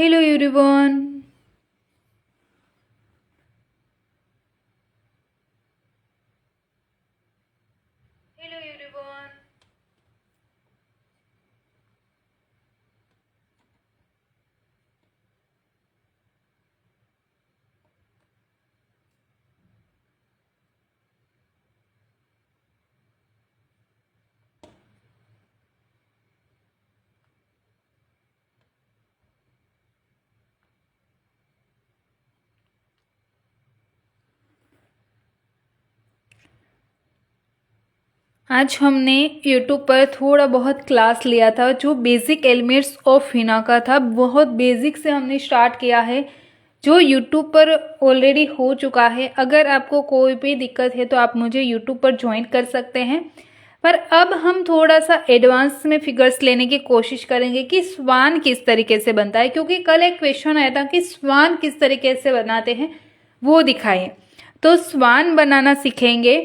Hello everyone. Hello everyone. आज हमने YouTube पर थोड़ा बहुत क्लास लिया था जो बेसिक एलिमेंट्स ऑफ हिना का था। बहुत बेसिक से हमने स्टार्ट किया है जो YouTube पर ऑलरेडी हो चुका है। अगर आपको कोई भी दिक्कत है तो आप मुझे YouTube पर ज्वाइन कर सकते हैं। पर अब हम थोड़ा सा एडवांस में फिगर्स लेने की कोशिश करेंगे कि स्वान किस तरीके से बनता है, क्योंकि कल एक क्वेश्चन आया था कि स्वान किस तरीके से बनाते हैं वो दिखाइए। तो स्वान बनाना सीखेंगे।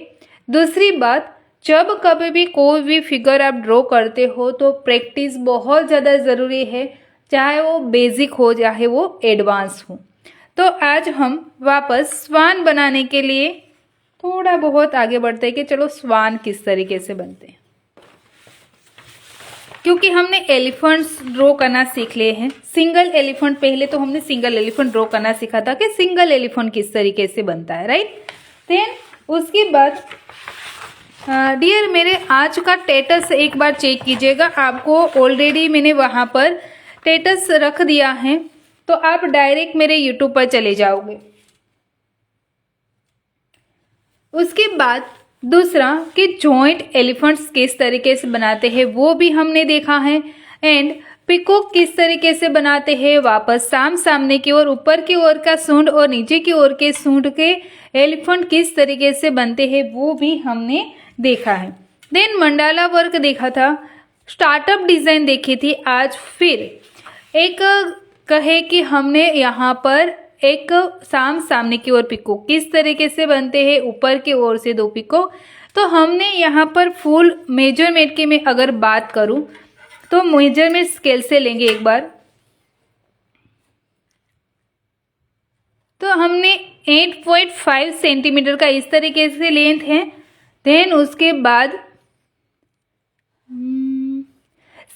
दूसरी बात, जब कभी भी कोई भी फिगर आप ड्रॉ करते हो तो प्रैक्टिस बहुत ज़्यादा ज़रूरी है, चाहे वो बेसिक हो चाहे वो एडवांस हो। तो आज हम वापस स्वान बनाने के लिए थोड़ा बहुत आगे बढ़ते हैं कि चलो स्वान किस तरीके से बनते हैं, क्योंकि हमने एलिफेंट्स ड्रॉ करना सीख लिए हैं। सिंगल एलिफेंट, पहले तो हमने सिंगल एलिफेंट ड्रॉ करना सीखा था कि सिंगल एलिफेंट किस तरीके से बनता है, राइट। देन उसके बाद डियर मेरे आज का स्टेटस एक बार चेक कीजिएगा। आपको ऑलरेडी मैंने वहाँ पर स्टेटस रख दिया है, तो आप डायरेक्ट मेरे यूट्यूब पर चले जाओगे। उसके बाद दूसरा कि जॉइंट एलिफेंट्स किस तरीके से बनाते हैं वो भी हमने देखा है। एंड पिकॉक किस तरीके से बनाते हैं, वापस सामने की ओर ऊपर की ओर का सूंड और नीचे की ओर के सूंड के एलिफेंट किस तरीके से बनते हैं वो भी हमने देखा है। देन मंडाला वर्क देखा था, स्टार्टअप डिजाइन देखी थी। आज फिर एक कहे कि हमने यहाँ पर एक सामने की ओर पिकॉक किस तरीके से बनते हैं, ऊपर की ओर से 2 पिकॉक। तो हमने यहाँ पर फुल मेजरमेंट की मैं अगर बात करूँ तो मेजरमेंट स्केल से लेंगे एक बार। तो हमने 8.5 सेंटीमीटर का इस तरीके से लेंथ है। देन उसके बाद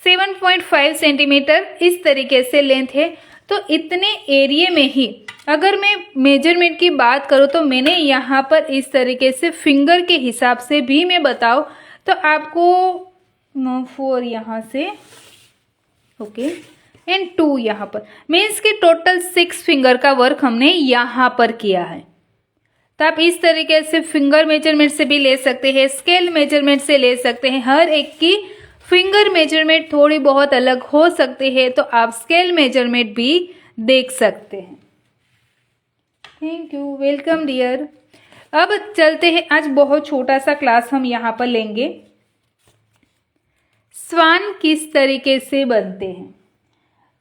7.5 सेंटीमीटर इस तरीके से लेंथ है। तो इतने एरिया में ही अगर मैं मेजरमेंट की बात करूँ तो मैंने यहाँ पर इस तरीके से फिंगर के हिसाब से भी मैं बताऊँ तो आपको 4 यहाँ से ओके एंड 2 यहाँ पर, मीन्स कि टोटल 6 फिंगर का वर्क हमने यहाँ पर किया है। तो आप इस तरीके से फिंगर मेजरमेंट से भी ले सकते हैं, स्केल मेजरमेंट से ले सकते हैं। हर एक की फिंगर मेजरमेंट थोड़ी बहुत अलग हो सकती है, तो आप स्केल मेजरमेंट भी देख सकते हैं। Thank you, welcome dear. अब चलते हैं, आज बहुत छोटा सा क्लास हम यहाँ पर लेंगे। स्वान किस तरीके से बनते हैं।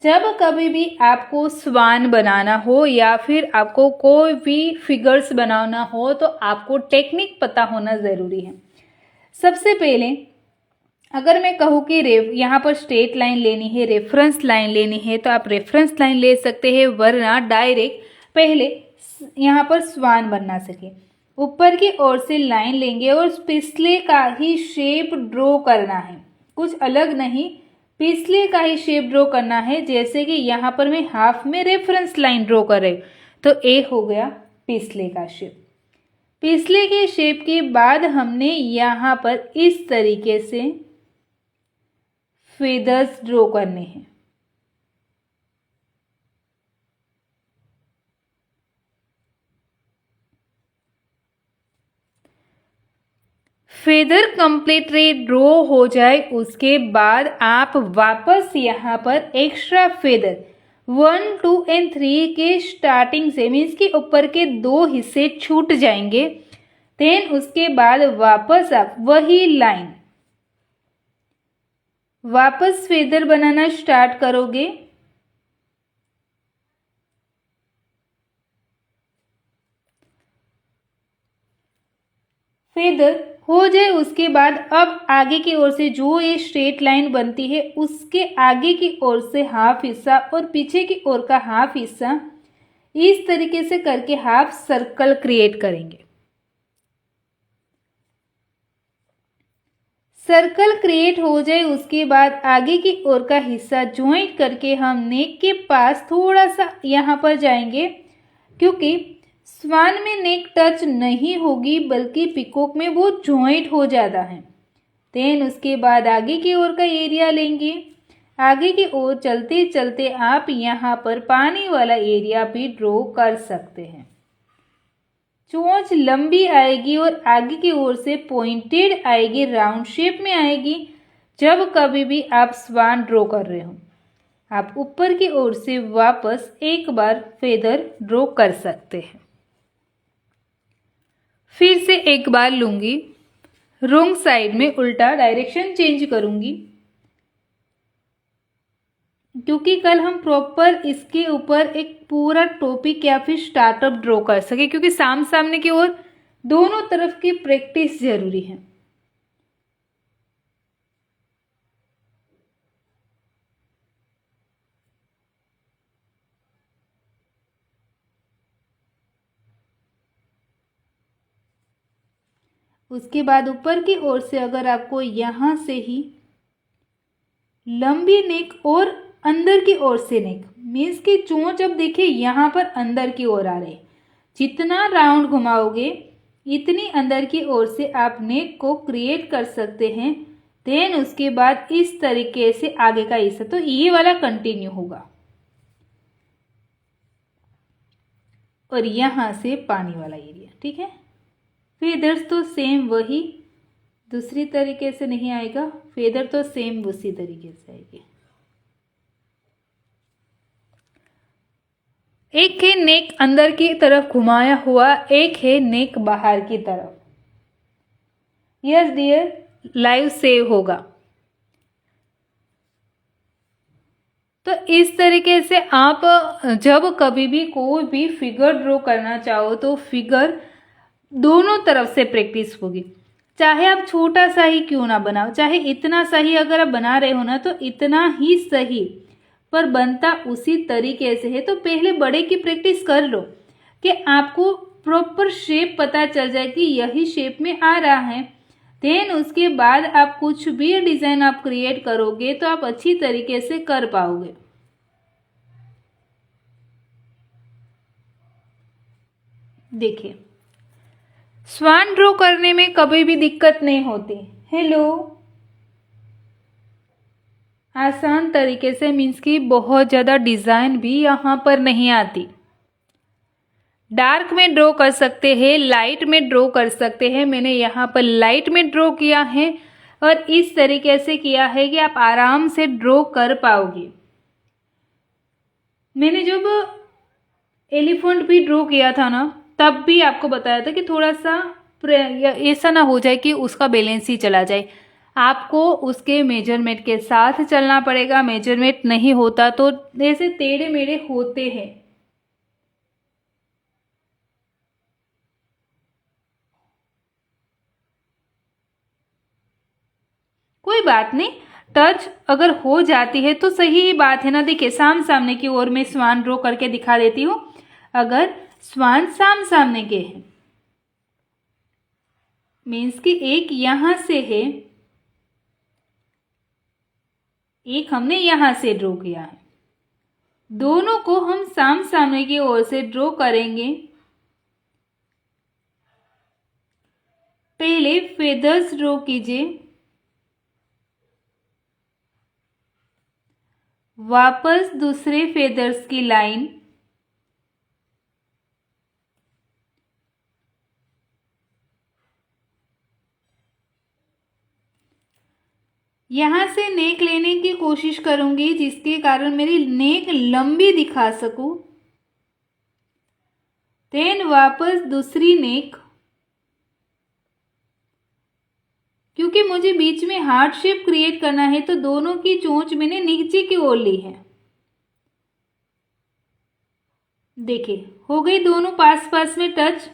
जब कभी भी आपको स्वान बनाना हो या फिर आपको कोई भी फिगर्स बनाना हो तो आपको टेक्निक पता होना ज़रूरी है। सबसे पहले अगर मैं कहूँ कि यहाँ पर स्ट्रेट लाइन लेनी है, रेफरेंस लाइन लेनी है, तो आप रेफरेंस लाइन ले सकते हैं, वरना डायरेक्ट पहले यहाँ पर स्वान बनना सके ऊपर की ओर से लाइन लेंगे और पिछले का ही शेप ड्रॉ करना है, कुछ अलग नहीं, पिछले का ही शेप ड्रॉ करना है। जैसे कि यहाँ पर मैं हाफ में रेफरेंस लाइन ड्रॉ कर रही हूँ तो ए हो गया पिछले का शेप। पिछले के शेप के बाद हमने यहाँ पर इस तरीके से फेदर्स ड्रॉ करने हैं। फेदर कंप्लीटली ड्रॉ हो जाए उसके बाद आप वापस यहाँ पर एक्स्ट्रा फेदर 1, 2 एंड 3 के स्टार्टिंग से, मीन्स कि ऊपर के 2 हिस्से छूट जाएंगे। देन उसके बाद वापस आप वही लाइन वापस फेदर बनाना स्टार्ट करोगे। फेदर हो जाए उसके बाद अब आगे की ओर से जो ये स्ट्रेट लाइन बनती है उसके आगे की ओर से हाफ हिस्सा और पीछे की ओर का हाफ हिस्सा इस तरीके से करके हाफ सर्कल क्रिएट करेंगे। सर्कल क्रिएट हो जाए उसके बाद आगे की ओर का हिस्सा ज्वाइंट करके हम नेक के पास थोड़ा सा यहाँ पर जाएंगे, क्योंकि स्वान में नेक टच नहीं होगी बल्कि पिकॉक में वो ज्वाइंट हो जाता है। देन उसके बाद आगे की ओर का एरिया लेंगे। आगे की ओर चलते चलते आप यहाँ पर पानी वाला एरिया भी ड्रॉ कर सकते हैं। चोंच लंबी आएगी और आगे की ओर से पॉइंटेड आएगी, राउंड शेप में आएगी। जब कभी भी आप स्वान ड्रॉ कर रहे हो आप ऊपर की ओर से वापस एक बार फेदर ड्रॉ कर सकते हैं। फिर से एक बार लूंगी, रॉन्ग साइड में उल्टा डायरेक्शन चेंज करूंगी, क्योंकि कल हम प्रॉपर इसके ऊपर एक पूरा टॉपिक या फिर स्टार्टअप ड्रॉ कर सके, क्योंकि सामने की ओर दोनों तरफ की प्रैक्टिस जरूरी है। उसके बाद ऊपर की ओर से अगर आपको यहाँ से ही लंबी नेक और अंदर की ओर से नेक मीन्स की चोंच अब देखिए यहाँ पर अंदर की ओर आ रही, जितना राउंड घुमाओगे इतनी अंदर की ओर से आप नेक को क्रिएट कर सकते हैं। देन उसके बाद इस तरीके से आगे का हिस्सा तो ये वाला कंटिन्यू होगा और यहाँ से पानी वाला एरिया, ठीक है। फेदर्स तो सेम वही, दूसरी तरीके से नहीं आएगा, फेदर तो सेम उसी तरीके से आएगी। एक है नेक अंदर की तरफ घुमाया हुआ, एक है नेक बाहर की तरफ। यस डियर, लाइव सेव होगा। तो इस तरीके से आप जब कभी भी कोई भी फिगर ड्रॉ करना चाहो तो फिगर दोनों तरफ से प्रैक्टिस होगी। चाहे आप छोटा सा ही क्यों ना बनाओ, चाहे इतना सही अगर आप बना रहे हो ना तो इतना ही सही, पर बनता उसी तरीके से है। तो पहले बड़े की प्रैक्टिस कर लो कि आपको प्रॉपर शेप पता चल जाए कि यही शेप में आ रहा है। देन उसके बाद आप कुछ भी डिजाइन आप क्रिएट करोगे तो आप अच्छी तरीके से कर पाओगे। देखिए, स्वान ड्रॉ करने में कभी भी दिक्कत नहीं होती। हेलो, आसान तरीके से मीन्स की बहुत ज़्यादा डिज़ाइन भी यहाँ पर नहीं आती। डार्क में ड्रॉ कर सकते हैं, लाइट में ड्रॉ कर सकते हैं। मैंने यहाँ पर लाइट में ड्रॉ किया है और इस तरीके से किया है कि आप आराम से ड्रॉ कर पाओगे। मैंने जब एलिफेंट भी ड्रॉ किया था ना तब भी आपको बताया था कि थोड़ा सा ऐसा ना हो जाए कि उसका बैलेंस ही चला जाए, आपको उसके मेजरमेंट के साथ चलना पड़ेगा। मेजरमेंट नहीं होता तो ऐसे टेढ़े मेढ़े होते हैं। कोई बात नहीं, टच अगर हो जाती है तो सही ही बात है ना। देखिए, सामने की ओर में स्वान ड्रॉ करके दिखा देती हूँ। अगर स्वान सामने के हैं मीन्स कि एक यहां से है, एक हमने यहां से ड्रॉ किया है, दोनों को हम सामने की ओर से ड्रॉ करेंगे। पहले फेदर्स ड्रॉ कीजिए, वापस दूसरे फेदर्स की लाइन, यहां से नेक लेने की कोशिश करूंगी जिसके कारण मेरी नेक लंबी दिखा सकूं। देन वापस दूसरी नेक, क्योंकि मुझे बीच में हार्ट शेप क्रिएट करना है तो दोनों की चोंच मैंने नीचे की ओर ली है। देखिए, हो गई दोनों पास में टच।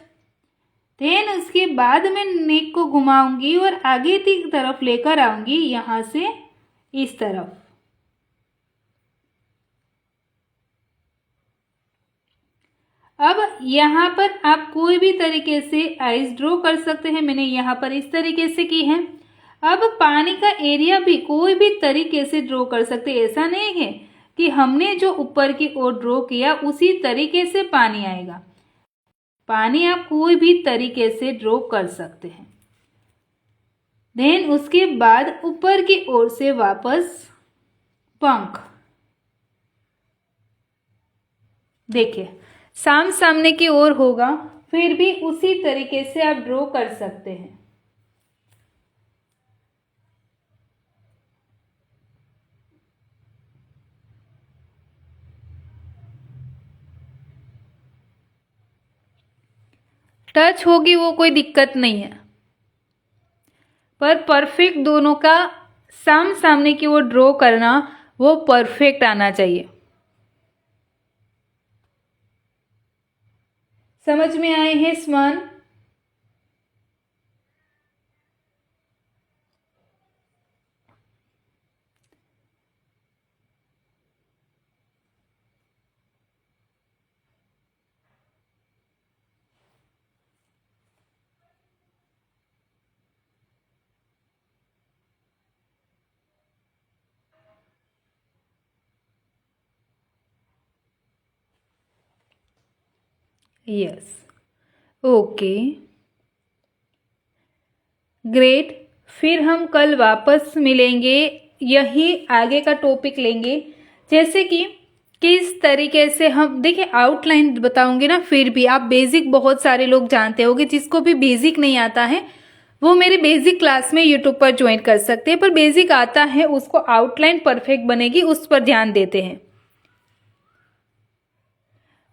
देन उसके बाद मैं नेक को घुमाऊंगी और आगे की तरफ लेकर आऊंगी, यहाँ से इस तरफ। अब यहाँ पर आप कोई भी तरीके से आइस ड्रॉ कर सकते हैं। मैंने यहाँ पर इस तरीके से की है। अब पानी का एरिया भी कोई भी तरीके से ड्रॉ कर सकते हैं। ऐसा नहीं है कि हमने जो ऊपर की ओर ड्रॉ किया उसी तरीके से पानी आएगा। पानी आप कोई भी तरीके से ड्रॉ कर सकते हैं। देन उसके बाद ऊपर की ओर से वापस पंख, देखिए सामने की ओर होगा, फिर भी उसी तरीके से आप ड्रॉ कर सकते हैं। टच होगी वो कोई दिक्कत नहीं है, पर परफेक्ट दोनों का सामने की ओर ड्रॉ करना वो परफेक्ट आना चाहिए। समझ में आए हैं स्वन? Yes, okay, great. फिर हम कल वापस मिलेंगे, यही आगे का टॉपिक लेंगे, जैसे कि किस तरीके से हम, देखिए आउटलाइन बताऊंगी ना, फिर भी आप बेसिक बहुत सारे लोग जानते होंगे, जिसको भी बेसिक नहीं आता है वो मेरे बेसिक क्लास में यूट्यूब पर ज्वाइन कर सकते हैं, पर बेसिक आता है उसको आउटलाइन परफेक्ट बनेगी, उस पर ध्यान देते हैं।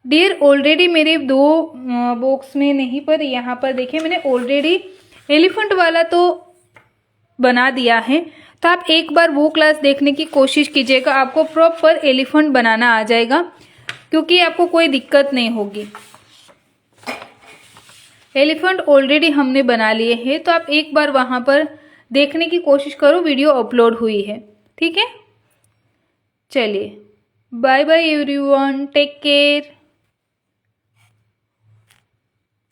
डियर ऑलरेडी मेरे 2 बॉक्स में नहीं, पर यहाँ पर देखिए मैंने ऑलरेडी एलिफेंट वाला तो बना दिया है, तो आप एक बार वो क्लास देखने की कोशिश कीजिएगा, आपको प्रॉपर एलिफेंट बनाना आ जाएगा, क्योंकि आपको कोई दिक्कत नहीं होगी। एलिफेंट ऑलरेडी हमने बना लिए हैं, तो आप एक बार वहाँ पर देखने की कोशिश करो, वीडियो अपलोड हुई है, ठीक है। चलिए, bye bye everyone, take care.